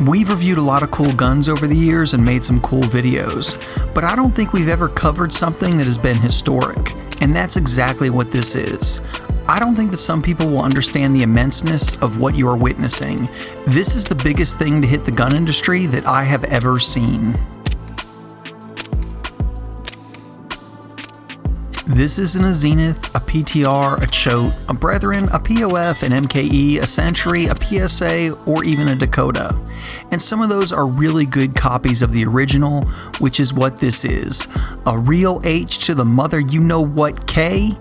We've reviewed a lot of cool guns over the years and made some cool videos, but I don't think we've ever covered something that has been historic, and that's exactly what this is. I don't think that some people will understand the immenseness of what you are witnessing. This is the biggest thing to hit the gun industry that I have ever seen. This isn't a Zenith, a PTR, a Choate, a Brethren, a POF, an MKE, a Century, a PSA, or even a Dakota. And some of those are really good copies of the original, which is what this is. A real H to the mother you-know-what K,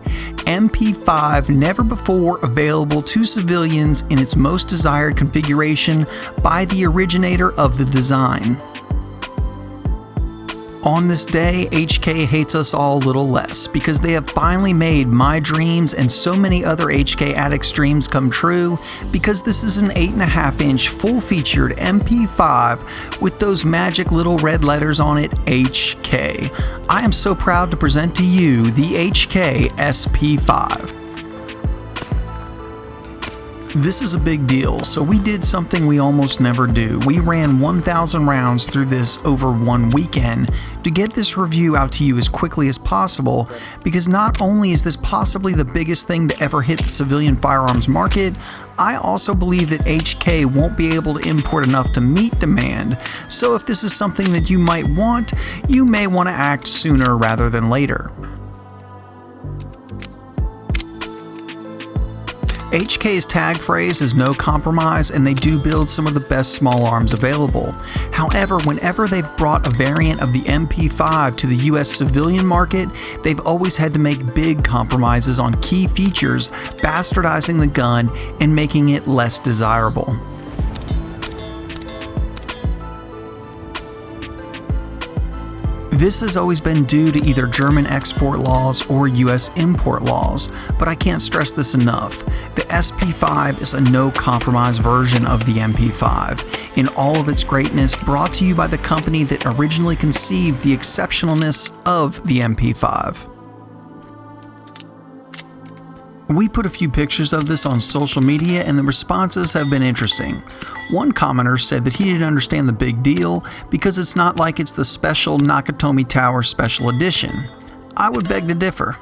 MP5 never before available to civilians in its most desired configuration by the originator of the design. On this day, HK hates us all a little less because they have finally made my dreams and so many other HK addicts' dreams come true, because this is an 8.5-inch full-featured MP5 with those magic little red letters on it, HK. I am so proud to present to you the Hk SP5. This is a big deal, so we did something we almost never do. We ran 1,000 rounds through this over one weekend to get this review out to you as quickly as possible, because not only is this possibly the biggest thing to ever hit the civilian firearms market, I also believe that HK won't be able to import enough to meet demand, so if this is something that you might want, you may want to act sooner rather than later. HK's tag phrase is no compromise, and they do build some of the best small arms available. However, whenever they've brought a variant of the MP5 to the US civilian market, they've always had to make big compromises on key features, bastardizing the gun and making it less desirable. This has always been due to either German export laws or US import laws, but I can't stress this enough. The SP5 is a no-compromise version of the MP5, in all of its greatness, brought to you by the company that originally conceived the exceptionalness of the MP5. We put a few pictures of this on social media and the responses have been interesting. One commenter said that he didn't understand the big deal because it's not like it's the special Nakatomi Tower Special Edition. I would beg to differ.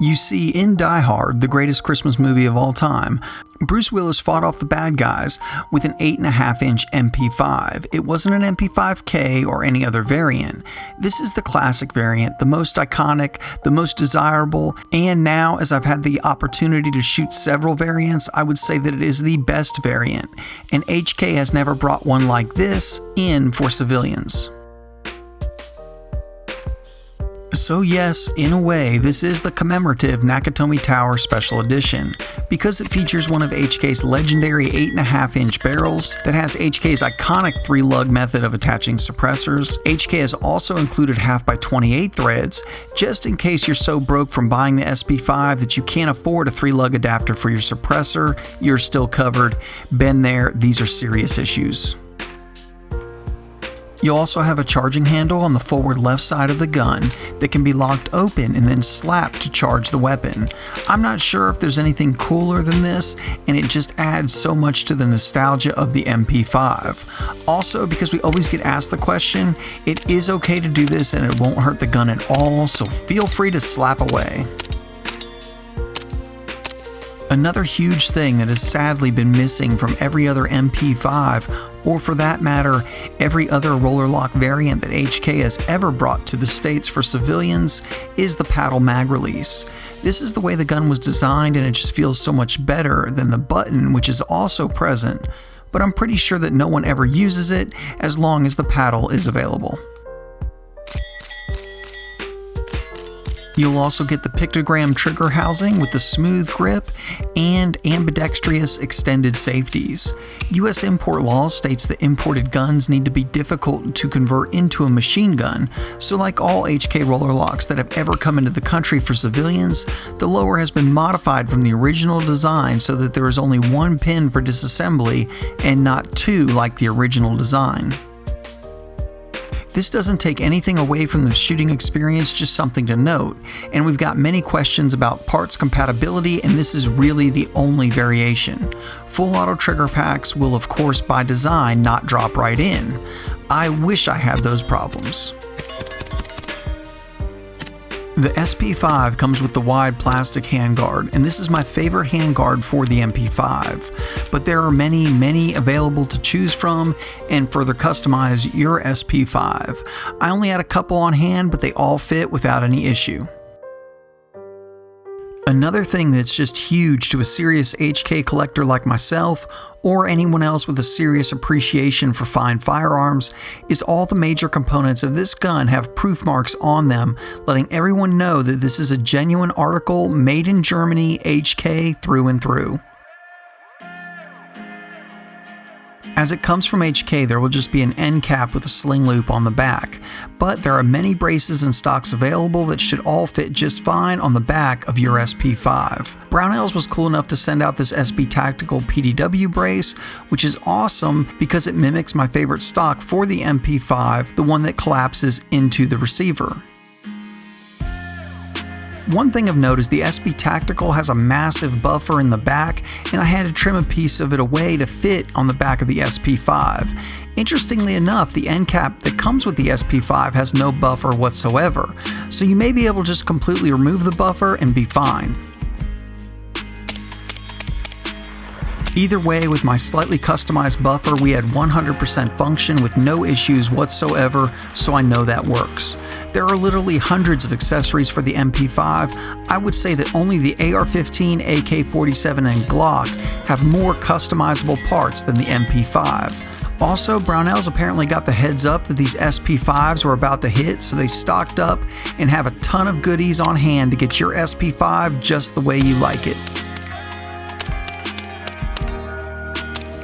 You see, in Die Hard, the greatest Christmas movie of all time, Bruce Willis fought off the bad guys with an 8.5-inch MP5. It wasn't an MP5K or any other variant. This is the classic variant, the most iconic, the most desirable, and now, as I've had the opportunity to shoot several variants, I would say that it is the best variant, and HK has never brought one like this in for civilians. So yes, in a way, this is the commemorative Nakatomi Tower Special Edition, because it features one of HK's legendary 8.5-inch barrels that has HK's iconic 3-lug method of attaching suppressors. HK has also included half-by-28 threads, just in case you're so broke from buying the SP5 that you can't afford a 3-lug adapter for your suppressor. You're still covered. Been there, these are serious issues. You'll also have a charging handle on the forward left side of the gun that can be locked open and then slapped to charge the weapon. I'm not sure if there's anything cooler than this, and it just adds so much to the nostalgia of the MP5. Also, because we always get asked the question, it is okay to do this and it won't hurt the gun at all, so feel free to slap away. Another huge thing that has sadly been missing from every other MP5, or for that matter, every other roller lock variant that HK has ever brought to the States for civilians, is the paddle mag release. This is the way the gun was designed, and it just feels so much better than the button, which is also present, but I'm pretty sure that no one ever uses it as long as the paddle is available. You'll also get the pictogram trigger housing with the smooth grip and ambidextrous extended safeties. US import law states that imported guns need to be difficult to convert into a machine gun, so like all HK roller locks that have ever come into the country for civilians, the lower has been modified from the original design so that there is only one pin for disassembly and not two like the original design. This doesn't take anything away from the shooting experience, just something to note, and we've got many questions about parts compatibility, and this is really the only variation. Full auto trigger packs will of course by design not drop right in. I wish I had those problems. The SP5 comes with the wide plastic handguard, and this is my favorite handguard for the MP5, but there are many available to choose from and further customize your SP5. I only had a couple on hand, but they all fit without any issue. Another thing that's just huge to a serious HK collector like myself, or anyone else with a serious appreciation for fine firearms, is all the major components of this gun have proof marks on them, letting everyone know that this is a genuine article made in Germany, HK through and through. As it comes from HK, there will just be an end cap with a sling loop on the back, but there are many braces and stocks available that should all fit just fine on the back of your SP5. Brownells was cool enough to send out this SB Tactical PDW brace, which is awesome because it mimics my favorite stock for the MP5, the one that collapses into the receiver. One thing of note is the SB Tactical has a massive buffer in the back, and I had to trim a piece of it away to fit on the back of the SP5. Interestingly enough, the end cap that comes with the SP5 has no buffer whatsoever, so you may be able to just completely remove the buffer and be fine. Either way, with my slightly customized buffer, we had 100% function with no issues whatsoever, so I know that works. There are literally hundreds of accessories for the MP5. I would say that only the AR-15, AK-47, and Glock have more customizable parts than the MP5. Also, Brownells apparently got the heads up that these SP5s were about to hit, so they stocked up and have a ton of goodies on hand to get your SP5 just the way you like it.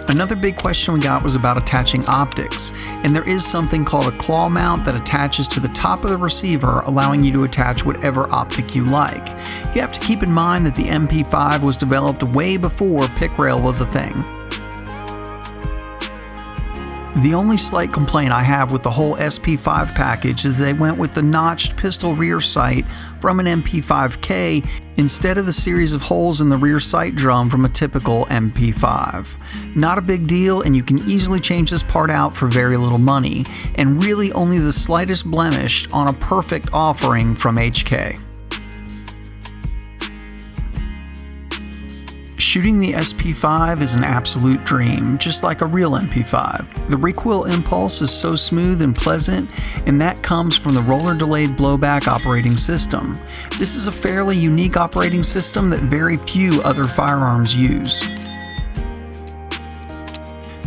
Another big question we got was about attaching optics, and there is something called a claw mount that attaches to the top of the receiver, allowing you to attach whatever optic you like. You have to keep in mind that the MP5 was developed way before pick rail was a thing. The only slight complaint I have with the whole SP5 package is they went with the notched pistol rear sight from an MP5K instead of the series of holes in the rear sight drum from a typical MP5. Not a big deal, and you can easily change this part out for very little money, and really only the slightest blemish on a perfect offering from HK. Shooting the SP5 is an absolute dream, just like a real MP5. The recoil impulse is so smooth and pleasant, and that comes from the roller delayed blowback operating system. This is a fairly unique operating system that very few other firearms use.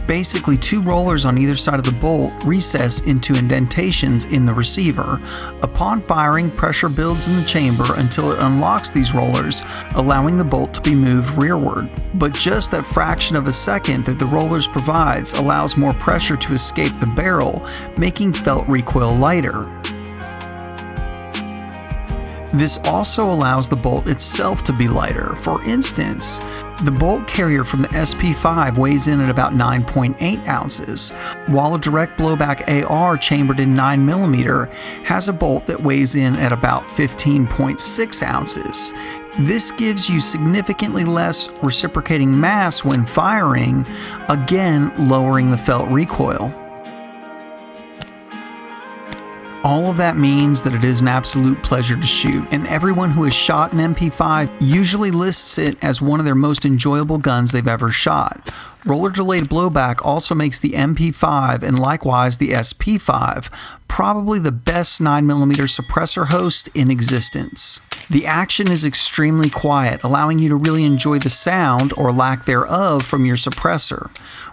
Basically, two rollers on either side of the bolt recess into indentations in the receiver. Upon firing, pressure builds in the chamber until it unlocks these rollers, allowing the bolt to be moved rearward. But just that fraction of a second that the rollers provides allows more pressure to escape the barrel, making felt recoil lighter. This also allows the bolt itself to be lighter. For instance, the bolt carrier from the SP5 weighs in at about 9.8 ounces, while a direct blowback AR chambered in 9mm has a bolt that weighs in at about 15.6 ounces. This gives you significantly less reciprocating mass when firing, again lowering the felt recoil. All of that means that it is an absolute pleasure to shoot, and everyone who has shot an MP5 usually lists it as one of their most enjoyable guns they've ever shot. Roller delayed blowback also makes the MP5 and likewise the SP5 probably the best 9mm suppressor host in existence. The action is extremely quiet, allowing you to really enjoy the sound, or lack thereof, from your suppressor.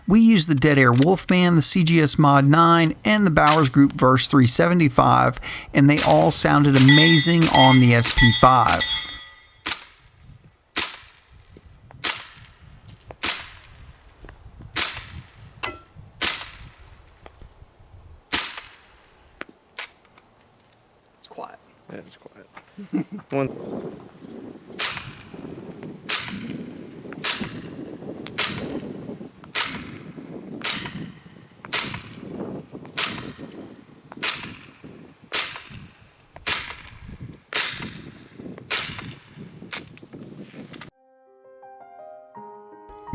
We use the Dead Air Wolfman, the CGS Mod 9, and the Bowers Group Verse 375, and they all sounded amazing on the SP5. It's quiet. Yeah, it's quiet. One.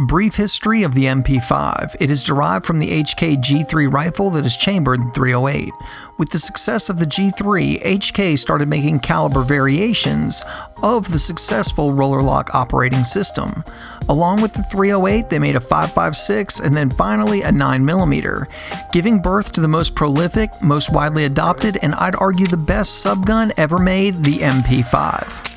Brief history of the MP5. It is derived from the HK G3 rifle that is chambered in .308. With the success of the G3, HK started making caliber variations of the successful roller lock operating system. Along with the .308, they made a 5.56 and then finally a 9mm, giving birth to the most prolific, most widely adopted, and I'd argue the best subgun ever made, the MP5.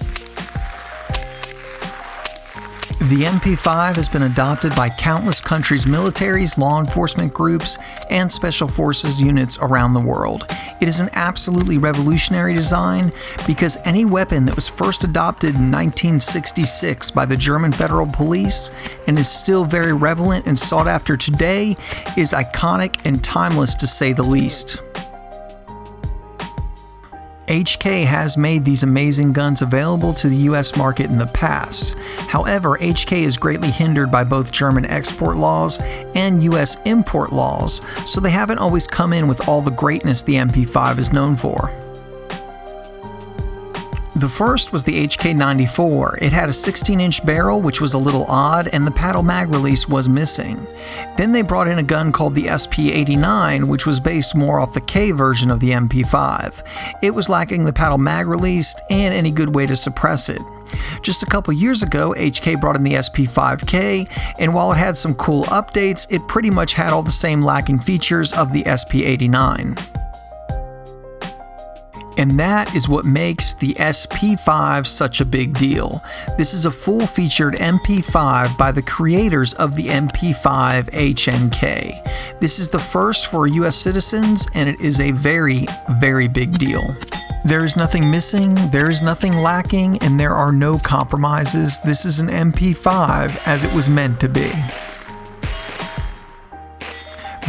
The MP5 has been adopted by countless countries' militaries, law enforcement groups, and special forces units around the world. It is an absolutely revolutionary design because any weapon that was first adopted in 1966 by the German Federal Police and is still very relevant and sought after today is iconic and timeless to say the least. HK has made these amazing guns available to the US market in the past. However, HK is greatly hindered by both German export laws and US import laws, so they haven't always come in with all the greatness the MP5 is known for. The first was the HK94. It had a 16-inch barrel, which was a little odd, and the paddle mag release was missing. Then they brought in a gun called the SP5, which was based more off the K version of the MP5. It was lacking the paddle mag release and any good way to suppress it. Just a couple years ago, HK brought in the SP5K, and while it had some cool updates, it pretty much had all the same lacking features of the SP5. And that is what makes the SP5 such a big deal. This is a full-featured MP5 by the creators of the MP5 HNK. This is the first for US citizens, and it is a very, very big deal. There is nothing missing, there is nothing lacking, and there are no compromises. This is an MP5 as it was meant to be.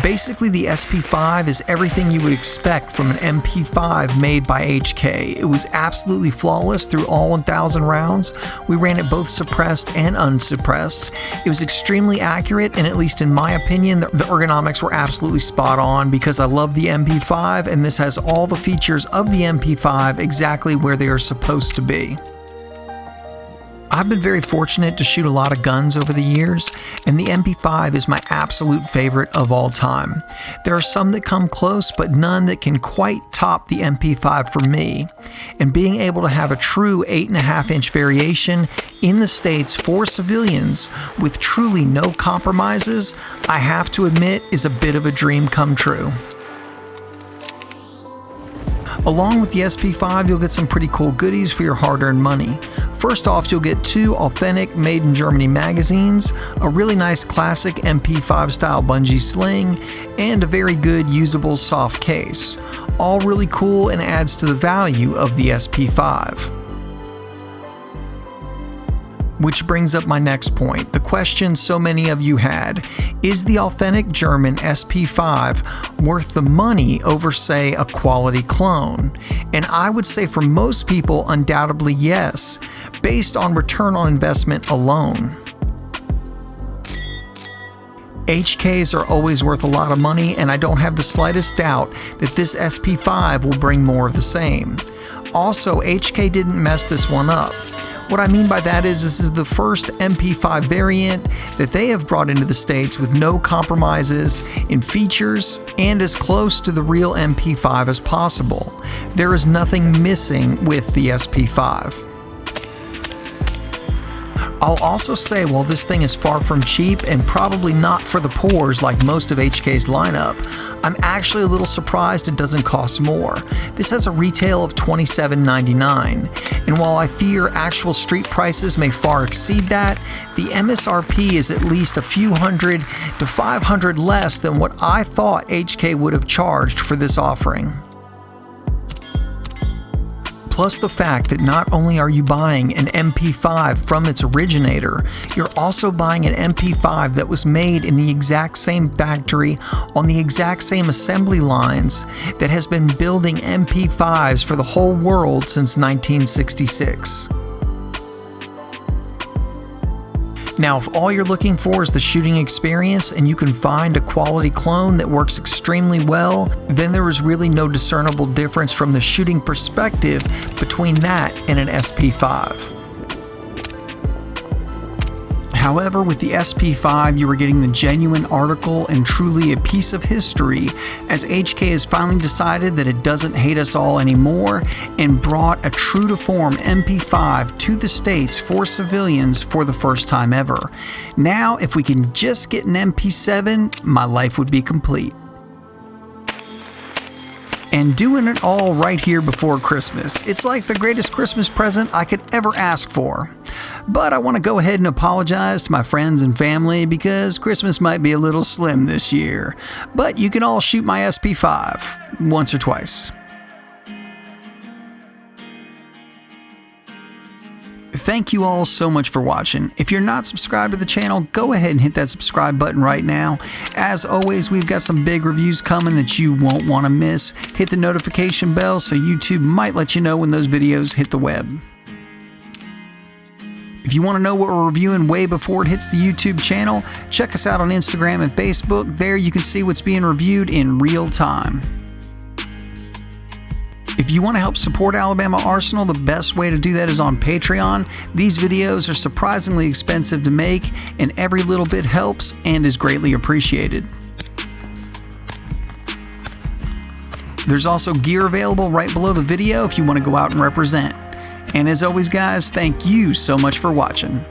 Basically, the SP5 is everything you would expect from an MP5 made by HK. It was absolutely flawless through all 1,000 rounds. We ran it both suppressed and unsuppressed. It was extremely accurate, and at least in my opinion, the ergonomics were absolutely spot on because I love the MP5, and this has all the features of the MP5 exactly where they are supposed to be. I've been very fortunate to shoot a lot of guns over the years, and the MP5 is my absolute favorite of all time. There are some that come close, but none that can quite top the MP5 for me. And being able to have a true 8.5-inch variation in the States for civilians with truly no compromises, I have to admit is a bit of a dream come true. Along with the SP5, you'll get some pretty cool goodies for your hard-earned money. First off, you'll get 2 authentic Made in Germany magazines, a really nice classic MP5 style bungee sling, and a very good usable soft case. All really cool and adds to the value of the SP5. Which brings up my next point, the question so many of you had. Is the authentic German SP5 worth the money over, say, a quality clone? And I would say for most people, undoubtedly yes, based on return on investment alone. HKs are always worth a lot of money, and I don't have the slightest doubt that this SP5 will bring more of the same. Also, HK didn't mess this one up. What I mean by that is this is the first MP5 variant that they have brought into the States with no compromises in features and as close to the real MP5 as possible. There is nothing missing with the SP5. I'll also say while this thing is far from cheap and probably not for the poors like most of HK's lineup, I'm actually a little surprised it doesn't cost more. This has a retail of $27.99, and while I fear actual street prices may far exceed that, the MSRP is at least a few hundred to $500 less than what I thought HK would have charged for this offering. Plus the fact that not only are you buying an MP5 from its originator, you're also buying an MP5 that was made in the exact same factory on the exact same assembly lines that has been building MP5s for the whole world since 1966. Now, if all you're looking for is the shooting experience and you can find a quality clone that works extremely well, then there is really no discernible difference from the shooting perspective between that and an SP5. However, with the SP5, you are getting the genuine article and truly a piece of history, as HK has finally decided that it doesn't hate us all anymore and brought a true-to-form MP5 to the States for civilians for the first time ever. Now, if we can just get an MP7, my life would be complete. And doing it all right here before Christmas. It's like the greatest Christmas present I could ever ask for. But I want to go ahead and apologize to my friends and family because Christmas might be a little slim this year. But you can all shoot my SP5 once or twice. Thank you all so much for watching. If you're not subscribed to the channel, go ahead and hit that subscribe button right now. As always, we've got some big reviews coming that you won't want to miss. Hit the notification bell so YouTube might let you know when those videos hit the web. If you want to know what we're reviewing way before it hits the YouTube channel, check us out on Instagram and Facebook. There you can see what's being reviewed in real time. If you want to help support Alabama Arsenal, the best way to do that is on Patreon. These videos are surprisingly expensive to make, and every little bit helps and is greatly appreciated. There's also gear available right below the video if you want to go out and represent. And as always, guys, thank you so much for watching.